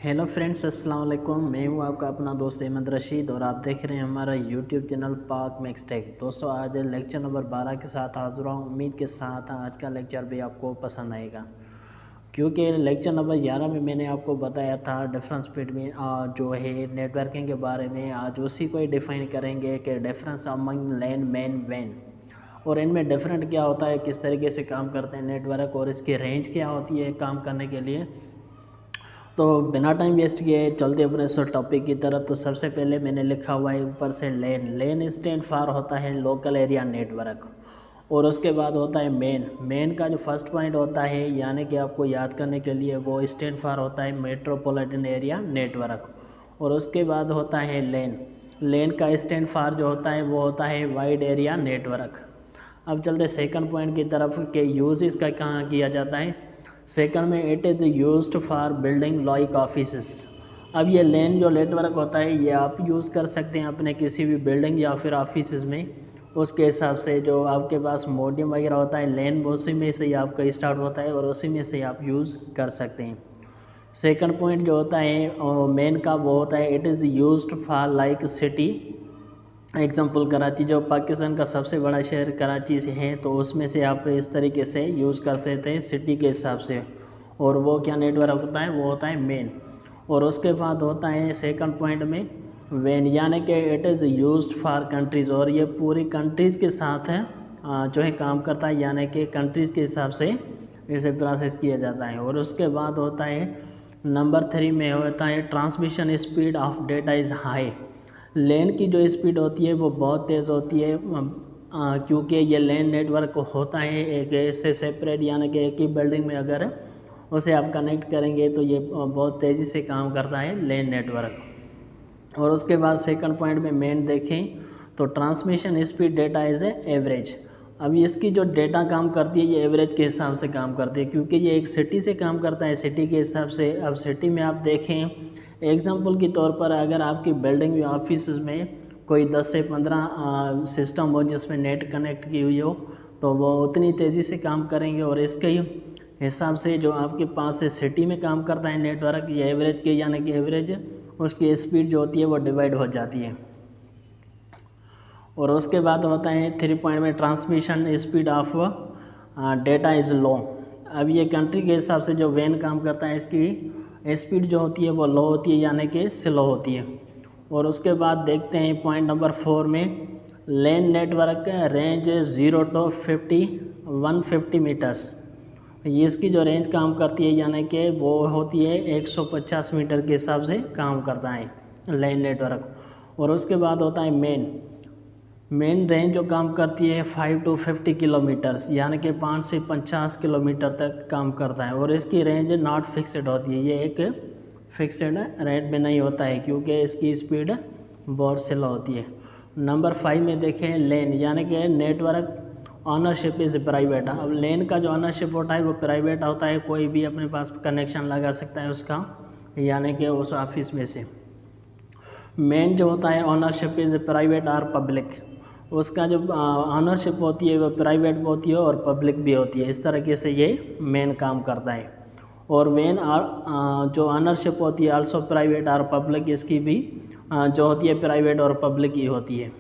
Hello friends, अस्सलाम वालेकुम। मैं हूं आपका अपना दोस्त अहमद रशीद और आप देख रहे हैं हमारा यूट्यूब चैनल पाक मैक्स टेक। दोस्तों, आज लेक्चर नंबर 12 के साथ हाजिर हूं। उम्मीद के साथ आज का लेक्चर भी आपको पसंद आएगा, क्योंकि लेक्चर नंबर 11 में मैंने आपको बताया था डिफरेंस बिटवीन जो है नेटवर्किंग के बारे में। आज उसी को ही डिफाइन करेंगे कि difference among LAN, MAN, van, और इनमें डिफरेंट क्या होता है, किस तरीके से काम करते हैं नेटवर्क, और इसकी रेंज क्या होती है काम करने के लिए। तो बिना टाइम वेस्ट किए चलते अपने इस टॉपिक की तरफ। तो सबसे पहले मैंने लिखा हुआ है ऊपर से लेन। लेन स्टैंड फॉर होता है लोकल एरिया नेटवर्क, और उसके बाद होता है मेन। मेन का जो फर्स्ट पॉइंट होता है, यानी कि आपको याद करने के लिए, वो स्टैंड फॉर होता है मेट्रोपॉलिटन एरिया नेटवर्क। और उसके बाद होता है लेन। लेन का स्टैंड फॉर जो होता है वो होता है वाइड एरिया नेटवर्क। अब चलते सेकंड पॉइंट की तरफ कि यूज़ इसका कहाँ किया जाता है। सेकंड में it is used for building like offices. अब ये लेन जो नेटवर्क होता है ये आप यूज़ कर सकते हैं अपने किसी भी बिल्डिंग या फिर ऑफिसेस में। उसके हिसाब से जो आपके पास मॉडेम वगैरह होता है, लेन उसी में से ही आपका स्टार्ट होता है और उसी में से आप यूज़ कर सकते हैं। सेकंड पॉइंट जो होता है मेन का, वो होता है it is used for like city. Example Karachi, जो पाकिस्तान का सबसे बड़ा शहर कराची से है, तो उसमें से आप इस तरीके से यूज़ करते थे सिटी के हिसाब से। और वो क्या नेटवर्क होता है, वो होता है मेन। और उसके बाद होता है सेकंड पॉइंट में वेन, यानी कि it is used for countries, और ये पूरी कंट्रीज़ के साथ है जो है काम करता है, यानी कि कंट्रीज़ के हिसाब से इसे प्रोसेस किया जाता है। और उसके बाद होता है नंबर 3 में होता है transmission speed of data is high. LAN की जो स्पीड होती है वो बहुत तेज़ होती है, क्योंकि ये लेन नेटवर्क होता है एक ऐसे सेपरेट, यानी कि एक ही बिल्डिंग में अगर उसे आप कनेक्ट करेंगे तो ये बहुत तेज़ी से काम करता है लेन नेटवर्क। और उसके बाद सेकंड पॉइंट में मेन देखें तो transmission speed data is average. अब इसकी जो डेटा काम करती है ये एवरेज के हिसाब से काम करती है, क्योंकि ये एक सिटी से काम करता है, सिटी के हिसाब से। अब सिटी में आप देखें, एग्जाम्पल के तौर पर अगर आपकी बिल्डिंग या ऑफिस में कोई 10 से 15 सिस्टम हो जिसमें नेट कनेक्ट की हुई हो, तो वो उतनी तेज़ी से काम करेंगे। और इसके हिसाब से जो आपके पास है सिटी में काम करता है नेटवर्क, ये एवरेज के, यानी कि एवरेज उसकी स्पीड जो होती है वो डिवाइड हो जाती है। और उसके बाद होता है 3 पॉइंट में transmission speed of data is low. अब ये कंट्री के हिसाब से जो वेन काम करता है, इसकी स्पीड जो होती है वो लो होती है, यानी कि स्लो होती है। और उसके बाद देखते हैं पॉइंट नंबर 4 में लेन नेटवर्क रेंज 0 to 150 मीटर्स। इसकी जो रेंज काम करती है, यानी कि वो होती है 150 मीटर के हिसाब से काम करता है लेन नेटवर्क। और उसके बाद होता है मेन रेंज जो काम करती है 5 to 50 किलोमीटर्स, यानी कि 5 से 50 किलोमीटर तक काम करता है। और इसकी रेंज नॉट फिक्सड होती है, ये एक फिक्सड रेट में नहीं होता है, क्योंकि इसकी स्पीड बहुत स्लो होती है। नंबर 5 में देखें लेन, यानी कि नेटवर्क ऑनरशिप इज़ प्राइवेट। अब लेन का जो ऑनरशिप होता है वो प्राइवेट होता है, कोई भी अपने पास कनेक्शन लगा सकता है उसका, यानी कि उस ऑफिस में से। मेन जो होता है ऑनरशिप इज़ प्राइवेट और पब्लिक। उसका जो ऑनरशिप होती है वो प्राइवेट भी होती है और पब्लिक भी होती है। इस तरीके से ये मेन काम करता है। और मेन जो ऑनरशिप होती है आल्सो प्राइवेट और पब्लिक, इसकी भी जो होती है प्राइवेट और पब्लिक ही होती है।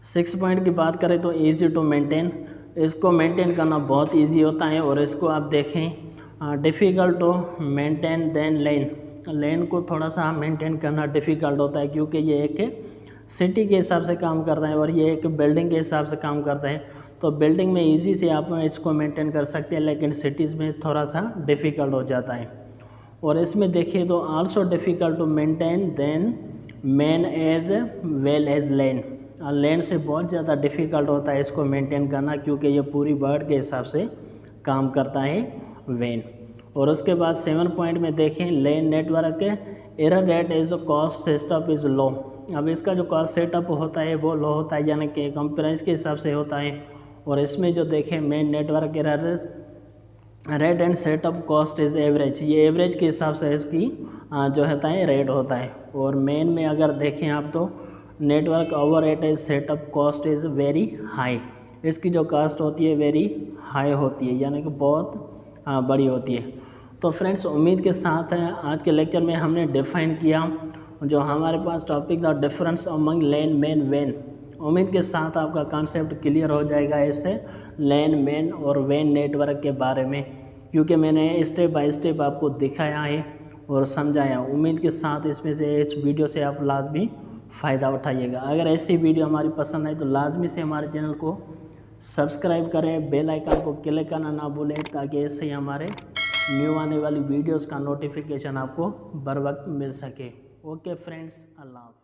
6 पॉइंट की बात करें तो ईजी टू मेंटेन, इसको मेंटेन करना बहुत ईजी होता है। और इसको आप देखें डिफ़िकल्ट टू मेंटेन देन लेन। लेन को थोड़ा सा मेंटेन करना डिफ़िकल्ट होता है, क्योंकि ये एक सिटी के हिसाब से काम करता है और ये एक बिल्डिंग के हिसाब से काम करता है। तो बिल्डिंग में इजी से आप इसको मेंटेन कर सकते हैं, लेकिन सिटीज़ में थोड़ा सा डिफ़िकल्ट हो जाता है। और इसमें देखिए तो also difficult to maintain than MAN as well as LAN. LAN से बहुत ज़्यादा डिफ़िकल्ट होता है इसको मेंटेन करना, क्योंकि ये पूरी वर्ड के हिसाब से काम करता है वेन। और उसके बाद 7 पॉइंट में देखें LAN network error rate is cost setup is low. अब इसका जो कॉस्ट सेटअप होता है वो लो होता है, यानी कि कंप्रेस के हिसाब से होता है। और इसमें जो देखें main network error rate and setup cost is average, ये एवरेज के हिसाब से इसकी जो होता है रेट होता है। और मेन में अगर देखें आप तो network over rate is setup cost is very high, इसकी जो कॉस्ट होती है वेरी हाई होती है, यानी कि बहुत बड़ी होती है। तो फ्रेंड्स उम्मीद के साथ है आज के लेक्चर में हमने डिफाइन किया जो हमारे पास टॉपिक था डिफरेंस अमंग लैन मैन वैन। उम्मीद के साथ आपका कॉन्सेप्ट क्लियर हो जाएगा ऐसे लैन मैन और वैन नेटवर्क के बारे में, क्योंकि मैंने स्टेप बाय स्टेप आपको दिखाया है और समझाया। उम्मीद के साथ इसमें से इस वीडियो से आप लाजमी फ़ायदा उठाइएगा। अगर ऐसी वीडियो हमारी पसंद है तो लाजमी से हमारे चैनल को सब्सक्राइब करें, बेल आइकन को क्लिक करना ना भूलें, ताकि ऐसे ही हमारे न्यू आने वाली वीडियोस का नोटिफिकेशन आपको बर वक्त मिल सके। ओके फ्रेंड्स, अल्लाह हाफ़िज़।